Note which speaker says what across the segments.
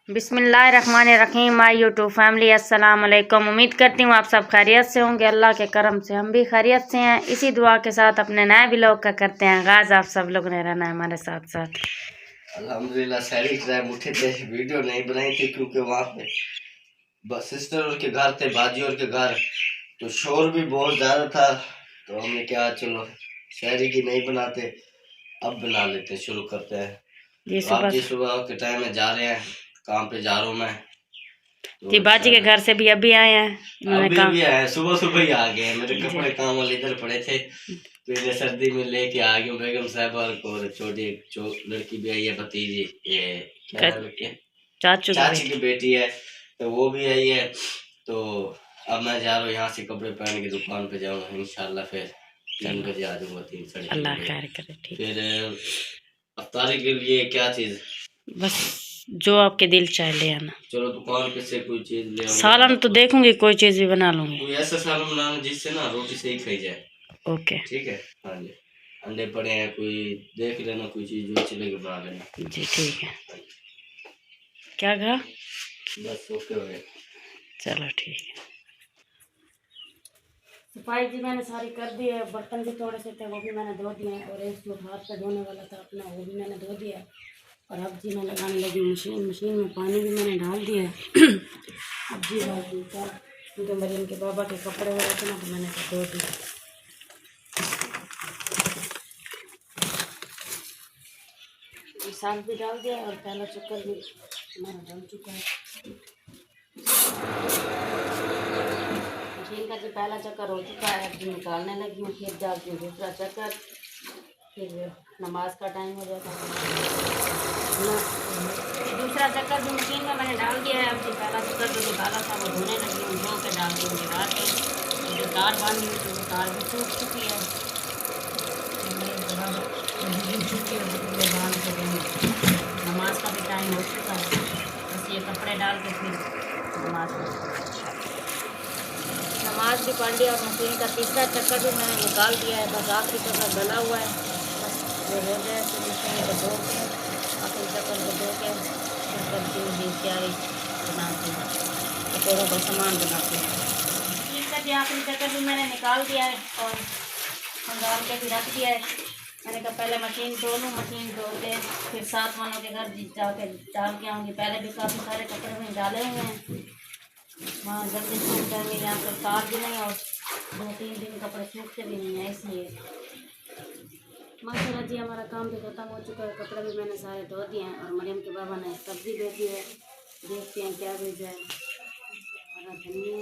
Speaker 1: बिस्मिल्लाहिर्रहमानिर्रहीम। My YouTube family, अस्सलाम वालेकुम। उम्मीद करती हूँ आप सब खैरियत से होंगे। अल्लाह के करम से हम भी खैरियत से हैं। इसी दुआ के साथ अपने नए व्लॉग का करते हैं आगाज। आप सब लोग ने रहना है हमारे साथ साथ।
Speaker 2: अल्हम्दुलिल्लाह सारी टाइम उठे थे, वीडियो नहीं बनाई थी क्योंकि वहाँ पे सिस्टर के घर थे, बाजी और के घर, तो शोर भी बहुत ज़्यादा था। तो हमने क्या, चलो शहरी की नहीं बनाते, अब बना लेते, शुरू करते हैं। तो आप जी सुबह के टाइम में जा रहे हैं, काम पे जा रहा हूँ मैं।
Speaker 1: जी बाजी के घर से भी अभी आए हैं।
Speaker 2: अभी आए, सुबह सुबह ही आ गए। मेरे कपड़े काम वाले इधर पड़े थे, पहले सर्दी में लेके आ गए। बेगम साहबा और छोटी लड़की भी आई है, भतीजी, ये क्या चाची की बेटी है, तो वो भी आई है। तो अब मैं जा रहा हूँ यहाँ से, कपड़े पहन के दुकान पे जाऊंगा इंशाल्लाह। फिर 3 बजे आ जाऊंगा, 3 साढ़े 3 बजे। फिर अफ्तारी के लिए क्या चीज, बस
Speaker 1: जो आपके दिल चाहे ले आना।
Speaker 2: चलो दुकान पे से कोई चीज ले आऊंगा।
Speaker 1: सालन तो देखूंगी, कोई चीज भी बना लूंगी।
Speaker 2: कोई ऐसा सालन बनाना जिससे ना रोटी से ही खाई जाए।
Speaker 1: ओके,
Speaker 2: ठीक है। हाँ जी, अंडे पड़े हैं, कोई देख लेना, कोई चीज जो अच्छी लगे बना लेना
Speaker 1: जी। ठीक है, क्या कहा?
Speaker 2: बस ओके हो गया।
Speaker 1: चलो ठीक है। सफाई जी मैंने सारी कर दी है। बर्तन भी थोड़े से थे, वो भी मैंने धो दिए हैं। और एक जो हाथ पे धोने वाला था अपना, वो भी मैंने धो दिया है। और अब जी मैं लगाने लगी मशीन में पानी भी मैंने डाल दिया है। अब जी क्योंकि मरीम के बाबा के कपड़े वगैरह थे ना, तो मैंने धो दिया। साल भी डाल दिया और पहला चक्कर भी हमारा डल चुका है। मशीन का जो पहला चक्कर हो चुका है, अब निकालने लगी हूँ। फिर जाती हूँ दूसरा चक्कर, फिर नमाज का टाइम हो जाता है। दूसरा चक्कर भी मशीन में मैंने डाल दिया है। अब जो पहला चक्कर जो निकाला था वो धोने लगी हूँ, धो के डाल दी हूँ दीवार पे। जो तार बांधी हुई थी वो तार भी सूख चुकी है। बांध के नमाज का भी टाइम हो चुका है। बस ये कपड़े डाल के फिर नमाज भी पढ़ लिया। और मशीन का तीसरा चक्कर भी मैंने निकाल दिया है। बस आखिरी चक्कर डला हुआ है, बस वो हो जाए तो मशीन को धो के, आखिरी चक्कर को धो के फिर करती हूँ तैयारी बनाती हूँ, पकौड़ों का सामान बनाती हूँ। मशीन का जो आखिरी चक्कर भी मैंने निकाल दिया है और डाल के भी रख दिया है। मैंने कहा पहले मशीन धो लूँ, मशीन धो के फिर साथ वालों के घर जाके डाल के आऊँगी। पहले भी काफ़ी सारे कपड़े में डाले हुए हैं, वहाँ जल्दी सूख जाएंगे। यहाँ पर तार भी नहीं और 2-3 दिन कपड़े सूखते भी नहीं है, इसलिए। माशाल्लाह जी हमारा काम भी ख़त्म हो चुका है। कपड़े भी मैंने सारे धो दिए हैं। और मरियम के बाबा ने सब्ज़ी भेजी है, देखते हैं क्या भेजा है। हरा धनिया,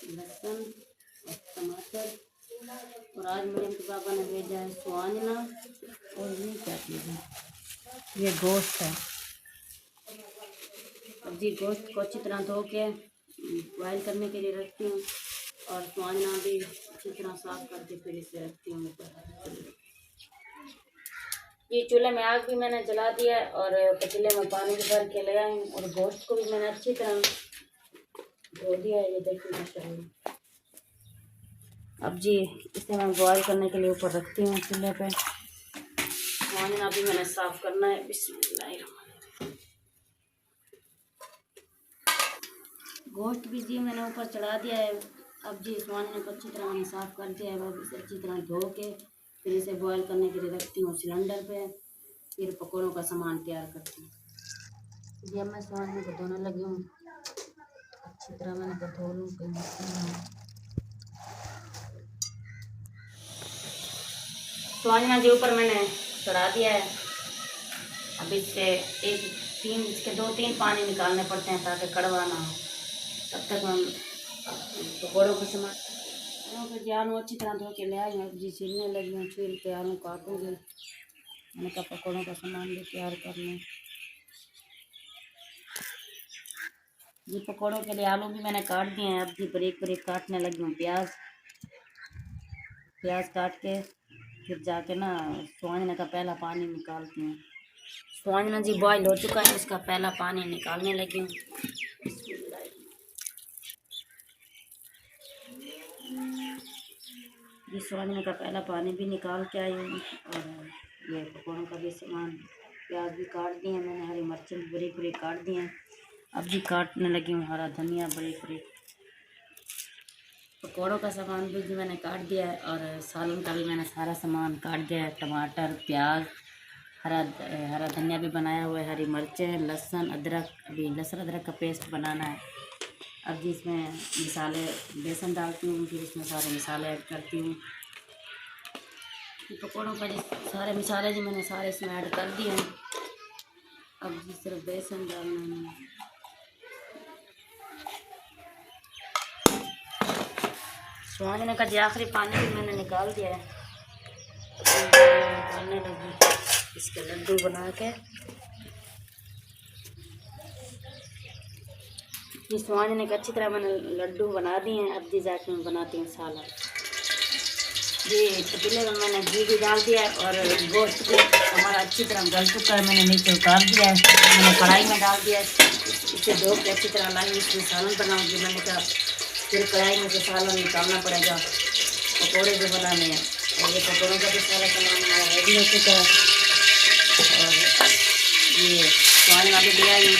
Speaker 1: लहसुन और टमाटर। और आज मरियम के पापा ने भेजा है स्वांजना। और ये क्या चीज़ है? ये गोश्त है। अब जी गोश्त को अच्छी तरह धो के बॉयल करने के लिए रखती हूँ। और स्वांजना भी अच्छी तरह साफ करके फिर इसे रखती हूँ ऊपर। ये चूल्हे में आग भी मैंने जला दिया है और पतीले में पानी भी भर के ले आई हूँ। और गोश्त को भी मैंने अच्छी तरह धो दिया है, ये देखिए माशाल्लाह। अब जी इसे मैं बॉयल करने के लिए ऊपर रखती हूँ चूल्हे पे। स्वांजना भी मैंने साफ करना है। बिस्मिल्लाह। गोश्त भी जी मैंने ऊपर चढ़ा दिया है। अब जी स्वांजना को अच्छी तरह मैंने साफ कर दिया है। अब इसे अच्छी तरह धो के फिर इसे बॉयल करने के लिए रखती हूँ सिलेंडर पे। फिर पकौड़ों का सामान तैयार करती हूँ। जी अब मैं स्वांजना को धोने लगी हूँ, अच्छी तरह मैंने धो लूँ। स्वांजना जी ऊपर मैंने चढ़ा दिया है। अब इससे इसके 2-3 पानी निकालने पड़ते हैं ताकि कड़वा ना हो। तब तक हम पकौड़ों को सामान आलू अच्छी तरह धो के ले आई हूँ। जी छीलने लगी हूँ, छील के आलू काटूँगी। मैंने कहा पकौड़ों का सामान भी तैयार कर लूँ। जी पकौड़ों के लिए आलू भी मैंने काट दिए हैं। अब जी बारीक बारीक काटने लगी हूँ प्याज काट के फिर जाके ना स्वांजना का पहला पानी निकालती हूँ। स्वांजना जी बॉयल हो चुका है, इसका पहला पानी निकालने लगी हूँ। ये स्वांजना का पहला पानी भी निकाल के आई हूँ। और ये पकौड़ों का भी सामान प्याज भी काट दिए हैं मैंने, हरी मिर्चें भी बड़ी बड़ी काट दी हैं। अब भी काटने लगी हूँ हरा धनिया बड़ी बड़ी। पकौड़ों का सामान भी मैंने काट दिया है और सालन का भी मैंने सारा सामान काट दिया है। टमाटर, प्याज, हरा धनिया भी बनाया हुआ है, हरी मिर्चें, लहसुन, अदरक, अभी लहसुन अदरक का पेस्ट बनाना है। अब जी इसमें मसाले, बेसन डालती हूँ, फिर इसमें सारे मसाले ऐड करती हूँ। पकौड़ों का सारे मसाले जी मैंने सारे इसमें ऐड कर दिए हैं। अब जी सिर्फ बेसन डालना है। स्वांजने का जी आखिरी पानी भी मैंने निकाल दिया है। निकालने लगी इसके लड्डू बना के। ये स्वांजने का अच्छी तरह मैंने लड्डू बना दिए हैं। अब जी जाके मैं बनाती हूँ सालन। ये पतीले में मैंने घी भी डाल दिया है और गोश्त को हमारा अच्छी तरह गल चुका है, मैंने नीचे उतार दिया है, मैंने कढ़ाई में डाल दिया है। इसे धो के अच्छी तरह लाई, इसमें सालन बनाऊँगी। मैंने कहा फिर कढ़ाई में से सालन निकालना पड़ेगा, पकौड़े जो बनाने हैं। और ये पकौड़ों का भी सारा सामान हमारा रेडी हो चुका है। और ये स्वांजना भी दिया ही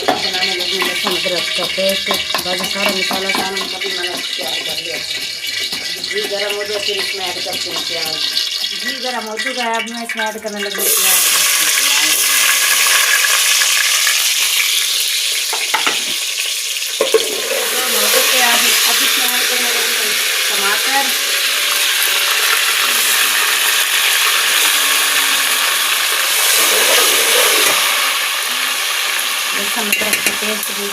Speaker 1: बनाने लगी लहसुन अदरक का पेस्ट, बाकी सारा मसाला सालन का भी मैंने तैयार कर लिया। घी गर्म हो जाए फिर इसमें ऐड करते हैं प्याज। घी गर्म हो चुका है, अब मैं इसमें ऐड करने लगी प्याज। अब इसमें ऐड करने लगी टमाटर, लहसुन अदरक का पेस्ट भी।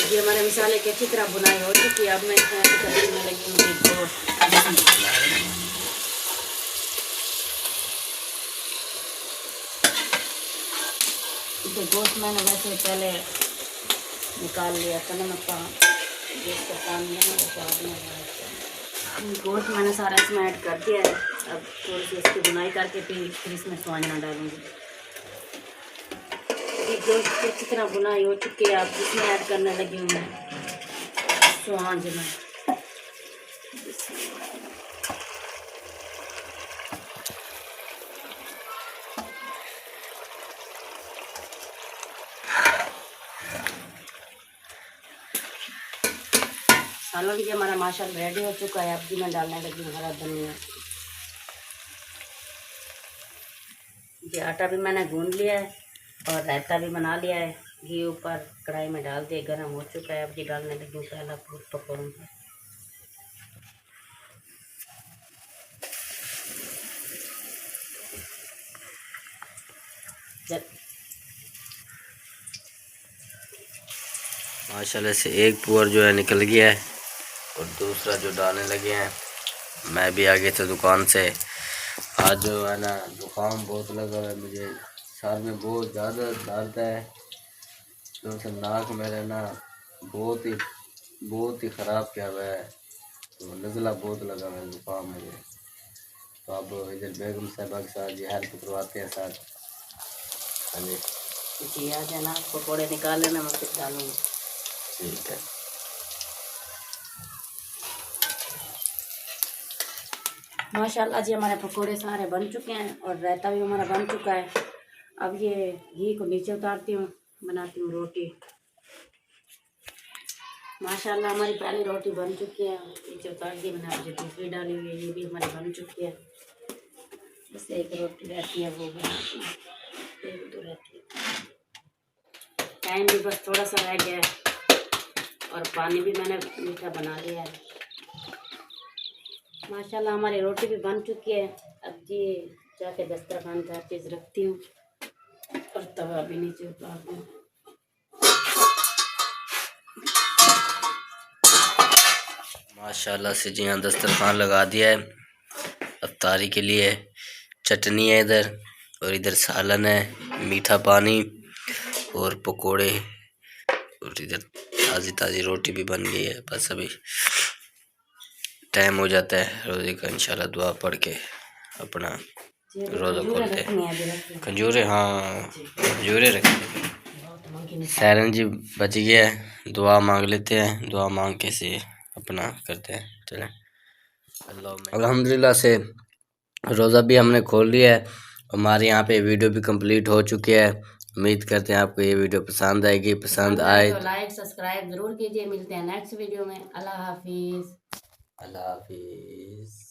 Speaker 1: ये हमारे मसाले की अच्छी तरह बुनाई हो चुकी है। अब मैं इसमें ऐड करने लगी हूँ गोश्त। इसे गोश्त मैंने वैसे पहले निकाल लिया था, नमक का गोश्त का पानी है ना वो बाद में। गोश्त मैंने सारा इसमें ऐड कर दिया है। अब थोड़ी सी इसकी बुनाई करके फिर इसमें स्वांजना डालूंगी। गोश्त की अच्छी तरह बुनाई हो चुकी है। अब इसमें ऐड करने लगी हूँ मैं स्वांजना। सालन भी हमारा माशाल्लाह रेडी हो चुका है। अब भी मैं डालने लगी हूँ हरा धनिया। ये आटा भी मैंने गूंद लिया है और रायता भी बना लिया है। घी ऊपर कढ़ाई में डाल दिए, गर्म हो चुका है। अब जी डालने लगी हूँ पहला पकौड़ों का।
Speaker 2: माशाल्लाह से एक पुअर जो है निकल गया है और दूसरा जो डालने लगे हैं। मैं भी आ गया था दुकान से। आज जो है ना जुकाम बहुत लगा हुआ है मुझे, सर में बहुत ज़्यादा दर्द है, तो नाक मेरा ना बहुत ही ख़राब किया हुआ है, तो नज़ला बहुत लगा हुआ है जुकाम मुझे। तो अब इधर बेगम साहबा के साथ ये हेल्प करवाते हैं साथ। हाँ
Speaker 1: जी आ जाना, पकौड़े निकाल लेना, मैं फिर डालूँगी।
Speaker 2: ठीक है।
Speaker 1: माशाल्लाह जी हमारे पकोड़े सारे बन चुके हैं और रायता भी हमारा बन चुका है। अब ये घी को नीचे उतारती हूँ, बनाती हूँ रोटी। माशाल्लाह हमारी पहली रोटी बन चुकी है, नीचे उतार दी मैंने। आज दूसरी डाली हुई है, ये भी हमारी बन चुकी है। बस एक रोटी रहती है वो बनाती हूँ, एक तो रहती है। टाइम भी बस थोड़ा सा रह गया है और पानी भी मैंने मीठा बना लिया है। माशाल्लाह हमारी रोटी भी बन चुकी है। अब जी जाके दस्तरखान पे हर चीज़ रखती हूँ और तवा भी नीचे उतार दूँ।
Speaker 2: माशाल्लाह से जी हाँ दस्तरखान लगा दिया है अफ्तारी के लिए। चटनी है इधर और इधर सालन है, मीठा पानी और पकोड़े, और इधर ताज़ी ताज़ी रोटी भी बन गई है। बस अभी टाइम हो जाता है रोज़े का, इंशाल्लाह दुआ पढ़ के अपना रोज़ा खोलते हैं। खजूरे, हाँ खजूरे रखें। सैरन जी बच गया है, दुआ मांग लेते हैं, दुआ मांग के से अपना करते हैं। चलें, अल्हम्दुलिल्लाह से रोज़ा भी हमने खोल लिया है। हमारे यहाँ पे वीडियो भी कंप्लीट हो चुकी है। उम्मीद करते हैं आपको ये वीडियो पसंद आएगी। पसंद आए
Speaker 1: तो लाइक सब्सक्राइब जरूर कीजिए। मिलते हैं नेक्स्ट वीडियो में। अल्लाह हाफिज़।
Speaker 2: अल्लाह हाफिज़।